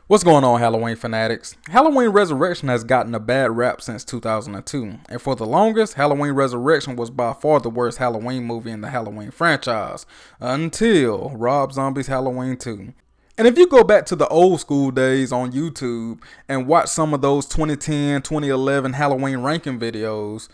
What's going on, Halloween fanatics? Halloween Resurrection has gotten a bad rap since 2002, and for the longest, Halloween Resurrection was by far the worst Halloween movie in the Halloween franchise, until Rob Zombie's Halloween 2. And if you go back to the old school days on YouTube and watch some of those 2010, 2011 Halloween ranking videos,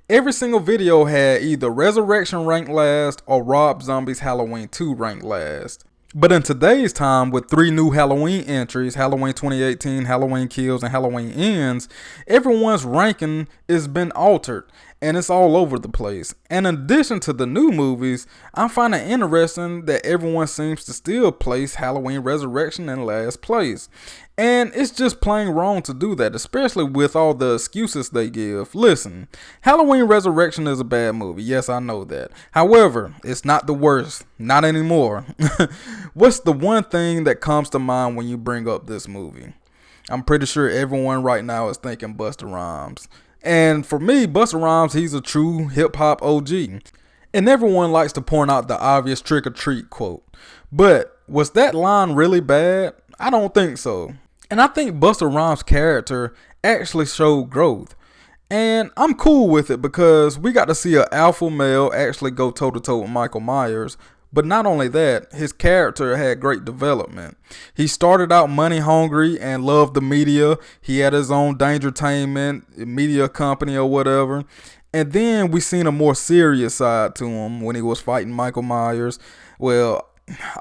every single video had either Resurrection ranked last or Rob Zombie's Halloween 2 ranked last. But in today's time, with 3 new Halloween entries, Halloween 2018, Halloween Kills, and Halloween Ends, everyone's ranking has been altered, and it's all over the place. And in addition to the new movies, I find it interesting that everyone seems to still place Halloween Resurrection in last place. And it's just plain wrong to do that, especially with all the excuses they give. Listen, Halloween Resurrection is a bad movie. Yes, I know that. However, it's not the worst. Not anymore. What's the one thing that comes to mind when you bring up this movie? I'm pretty sure everyone right now is thinking Busta Rhymes. And for me, Busta Rhymes, he's a true hip-hop OG. And everyone likes to point out the obvious trick-or-treat quote. But was that line really bad? I don't think so. And I think Busta Rhymes' character actually showed growth. And I'm cool with it because we got to see an alpha male actually go toe-to-toe with Michael Myers. But not only that, his character had great development. He started out money hungry and loved the media. He had his own Dangertainment media company or whatever. And then we seen a more serious side to him when he was fighting Michael Myers. Well,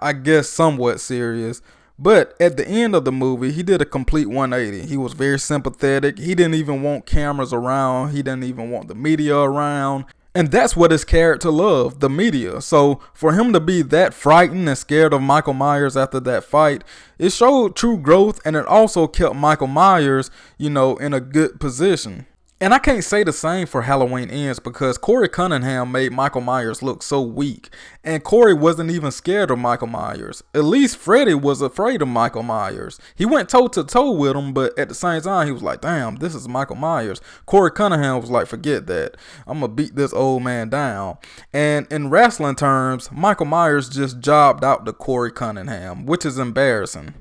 I guess somewhat serious. But at the end of the movie, he did a complete 180. He was very sympathetic. He didn't even want cameras around. He didn't even want the media around. And that's what his character loved, the media. So for him to be that frightened and scared of Michael Myers after that fight, it showed true growth, and it also kept Michael Myers, in a good position. And I can't say the same for Halloween Ends because Corey Cunningham made Michael Myers look so weak. And Corey wasn't even scared of Michael Myers. At least Freddy was afraid of Michael Myers. He went toe to toe with him, but at the same time, he was like, damn, this is Michael Myers. Corey Cunningham was like, forget that. I'm going to beat this old man down. And in wrestling terms, Michael Myers just jobbed out to Corey Cunningham, which is embarrassing.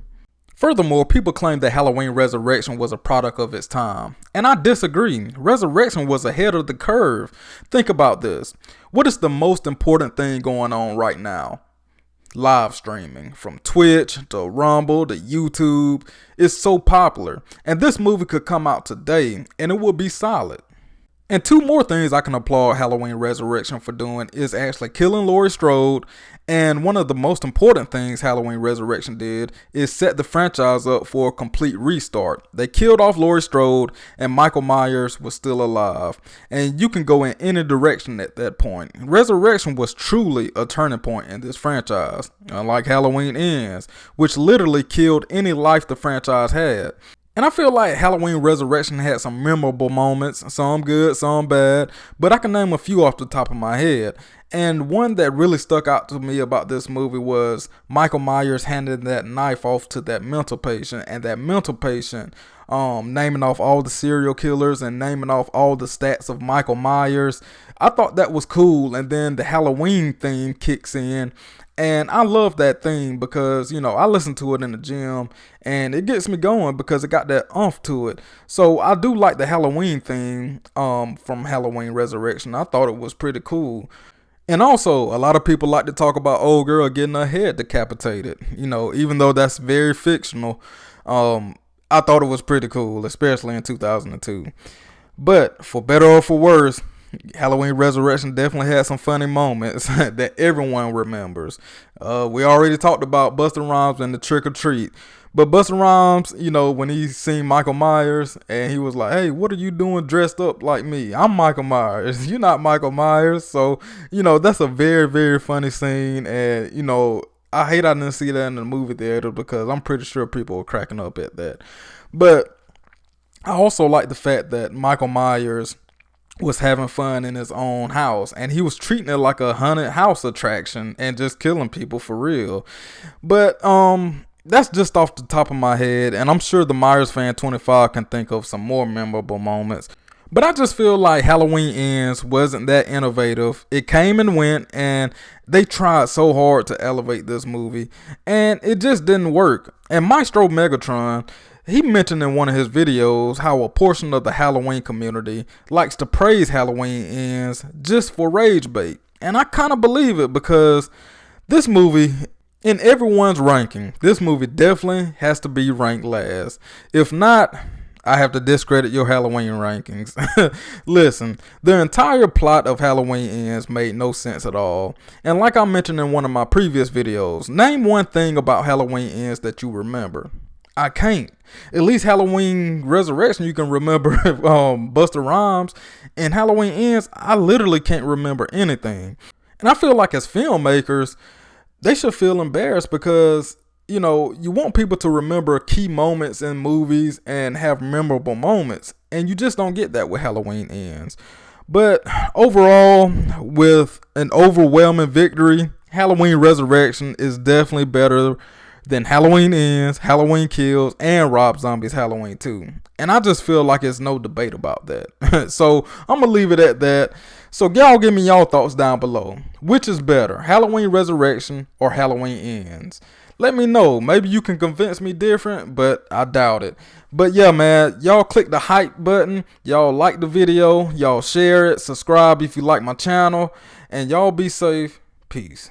Furthermore, people claim that Halloween Resurrection was a product of its time. And I disagree. Resurrection was ahead of the curve. Think about this. What is the most important thing going on right now? Live streaming. From Twitch to Rumble to YouTube. It's so popular. And this movie could come out today and it would be solid. And 2 more things I can applaud Halloween Resurrection for doing is actually killing Laurie Strode. And one of the most important things Halloween Resurrection did is set the franchise up for a complete restart. They killed off Laurie Strode and Michael Myers was still alive. And you can go in any direction at that point. Resurrection was truly a turning point in this franchise, unlike Halloween Ends, which literally killed any life the franchise had. And I feel like Halloween Resurrection had some memorable moments, some good, some bad, but I can name a few off the top of my head. And one that really stuck out to me about this movie was Michael Myers handing that knife off to that mental patient, and that mental patient naming off all the serial killers and naming off all the stats of Michael Myers. I thought that was cool, and then the Halloween theme kicks in. And I love that theme because, I listen to it in the gym and it gets me going because it got that oomph to it. So I do like the Halloween theme from Halloween Resurrection. I thought it was pretty cool. And also, a lot of people like to talk about old girl getting her head decapitated. Even though that's very fictional, I thought it was pretty cool, especially in 2002. But for better or for worse, Halloween Resurrection definitely had some funny moments that everyone remembers. We already talked about Busta Rhymes and the trick or treat. But Busta Rhymes, when he seen Michael Myers and he was like, hey, what are you doing dressed up like me? I'm Michael Myers. You're not Michael Myers. So, that's a very, very funny scene. And, I hate I didn't see that in the movie theater because I'm pretty sure people were cracking up at that. But I also like the fact that Michael Myers was having fun in his own house, and he was treating it like a haunted house attraction and just killing people for real. But that's just off the top of my head, and I'm sure the Myers fan 25 can think of some more memorable moments. But I just feel like Halloween Ends wasn't that innovative. It came and went, and they tried so hard to elevate this movie, and it just didn't work. And Maestro Megatron, he mentioned in one of his videos how a portion of the Halloween community likes to praise Halloween Ends just for rage bait. And I kind of believe it, because this movie, in everyone's ranking, this movie definitely has to be ranked last. If not, I have to discredit your Halloween rankings. Listen, the entire plot of Halloween Ends made no sense at all. And like I mentioned in one of my previous videos, name one thing about Halloween Ends that you remember. I can't. At least Halloween Resurrection, you can remember Busta Rhymes. And Halloween Ends, I literally can't remember anything. And I feel like as filmmakers, they should feel embarrassed, because you want people to remember key moments in movies and have memorable moments. And you just don't get that with Halloween Ends. But overall, with an overwhelming victory, Halloween Resurrection is definitely better than Halloween Ends, Halloween Kills, and Rob Zombie's Halloween 2. And I just feel like it's no debate about that. So I'm going to leave it at that. So y'all give me y'all thoughts down below. Which is better, Halloween Resurrection or Halloween Ends? Let me know. Maybe you can convince me different, but I doubt it. But yeah, man, y'all click the hype button. Y'all like the video. Y'all share it. Subscribe if you like my channel. And y'all be safe. Peace.